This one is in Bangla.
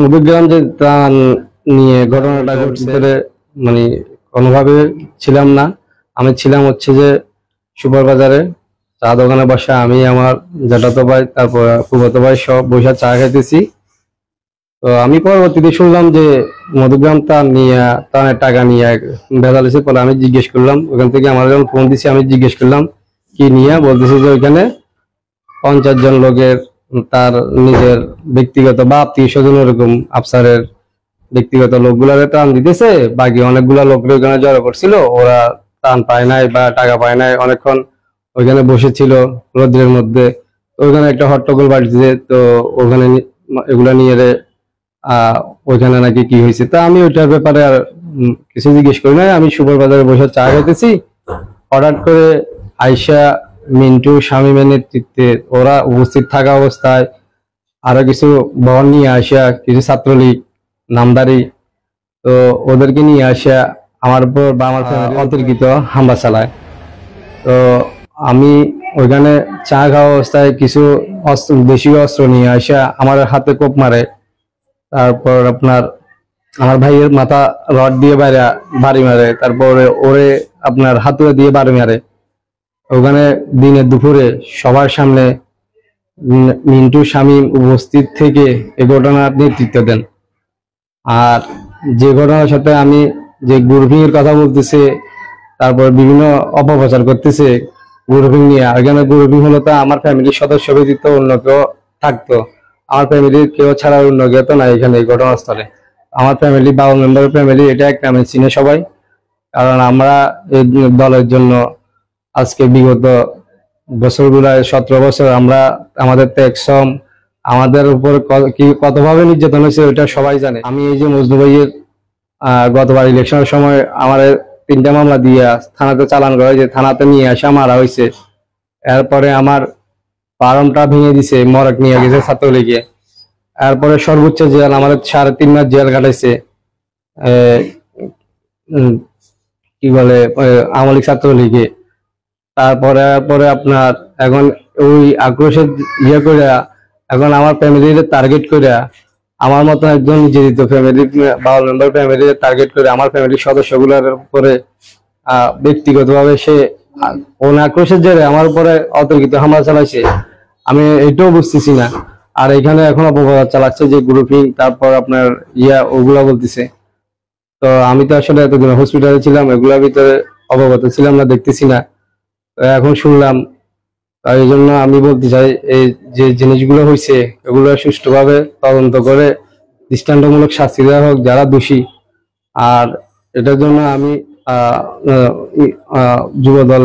নবীগ্রাম যে ত্রাণ নিয়ে ঘটনাটা ঘটছে, মানে কোনোভাবে ছিলাম না। আমি ছিলাম হচ্ছে যে সুপার বাজারে চা দোকানে বসা, আমি আমার জ্যাঠাতো ভাই তারপর ফুফাতো ভাই সব বসে চা খাইতেছি। তো আমি পরবর্তীতে শুনলাম যে মধুগ্রাম ত্রাণের টাকা নিয়ে ভেজাল হয়েছে। পরে আমি জিজ্ঞেস করলাম, ওখান থেকে আমার যখন ফোন দিছি আমি জিজ্ঞেস করলাম কি নিয়ে, বলতেছে যে ওইখানে 50 জন লোকের তার নিজের ব্যক্তিগত বা আত্মীয় স্বজন এরকম আফসারের ব্যক্তিগত লোকগুলারে ত্রাণ দিতেছে, বাকি অনেকগুলা লোক ওখানে জড়ো করছিল, ওরা ত্রাণ পায় নাই বা টাকা পায় নাই, অনেকক্ষণ ওইখানে বসেছিল রোদ্রের মধ্যে। ওইখানে একটা হট্টগোল বাড়ছে, তো ওখানে এগুলা নিয়ে আহ ওইখানে নাকি কি হয়েছে। তা আমি ওইটার ব্যাপারে আর কিছু জিজ্ঞেস করি নাই, আমি সুপার বাজারে বসে চা খাইতেছি। হঠাৎ করে আয়শা, মিন্টু, শামীমের নেতৃত্বে ওরা উপস্থিত থাকা অবস্থায় আরো কিছু বহন নিয়ে আসা, কিছু ছাত্রলীগ নামদারি, তো ওদেরকে নিয়ে আসা আমার উপর বা আমার অতর্কিত হামলা চালায়। তো আমি ওইখানে চা খাওয়া অবস্থায় কিছু দেশীয় অস্ত্র নিয়ে আসা আমার হাতে কোপ মারে। তারপর আপনার আমার ভাইয়ের মাথা রড দিয়ে বাড়ি মারে, তারপরে ওরে আপনার হাতুড়ে দিয়ে বাড়ি মারে। ওখানে দিনে দুপুরে সবার সামনে মিন্টু, শামীম উপস্থিত থেকে এ ঘটনার নেতৃত্ব দেন। আর যে ঘটনার সাথে আমি যে গ্রুপিং এর কথা বলতেছে, তারপর বিভিন্ন অপপ্রচার করতেছে গ্রুপিং নিয়ে, এখানে গ্রুপিং হলো তা আমার ফ্যামিলির সদস্য ব্যতীত অন্য কেউ থাকতো, আমার ফ্যামিলির কেউ ছাড়া অন্য কেউ তো নাই এখানে এই ঘটনাস্থলে। আমার ফ্যামিলি 12 মেম্বারের ফ্যামিলি, এটা এক নামে চিনে সবাই। কারণ আমরা এই দলের জন্য আজকে বিগত বছরগুলায় 17 বছর আমরা আমাদের ত্যাগ শ্রম, আমাদের উপর কতভাবে নির্যাতন হয়েছে ওইটা সবাই জানে। আমি এই যে মজনু ভাইয়ের গতবার ইলেকশনের সময় আমার 3টা মামলা দিয়ে থানাতে চালান করা হয়েছে, থানাতে নিয়ে আসা মারা হয়েছে। এরপরে আমার পারমটা ভেঙে দিছে, মরক নিয়ে গেছে ছাত্রলীগে। এরপরে সর্বোচ্চ জেল আমাদের 3.5 মাস জেল কাটাইছে কি বলে আওয়ামী লীগ ছাত্রলীগে। তারপরে পরে আপনার এখন ওই আক্রোশের করে এখন আমার ফ্যামিলির টার্গেট করে, আমার মতো একজন নির্যাতিত ফ্যামিলি 12 মেম্বার ফ্যামিলি টার্গেট করে আমার ফ্যামিলির সদস্যগুলোর উপরে ব্যক্তিগতভাবে সে কোন আক্রোশের জেরে আমার উপরে অতর্কিত হামলা চালাইছে, আমি এটাও বুঝতেছি না। আর এখানে এখন অপপ্রচার চালাচ্ছে যে গ্রুপিং, তারপর আপনার ওগুলা বলতেছে। তো আমি তো আসলে এতদিন হসপিটালে ছিলাম, এগুলোর ভিতরে অবগত ছিলাম না, দেখতেছি না। এখন শুনলাম, তাই এই জন্য আমি বলতে চাই এই যে জিনিসগুলো হয়েছে এগুলো সুষ্ঠুভাবে তদন্ত করে দৃষ্টান্তমূলক শাস্তি দেওয়া হোক যারা দোষী। আর এটার জন্য আমি যুবদল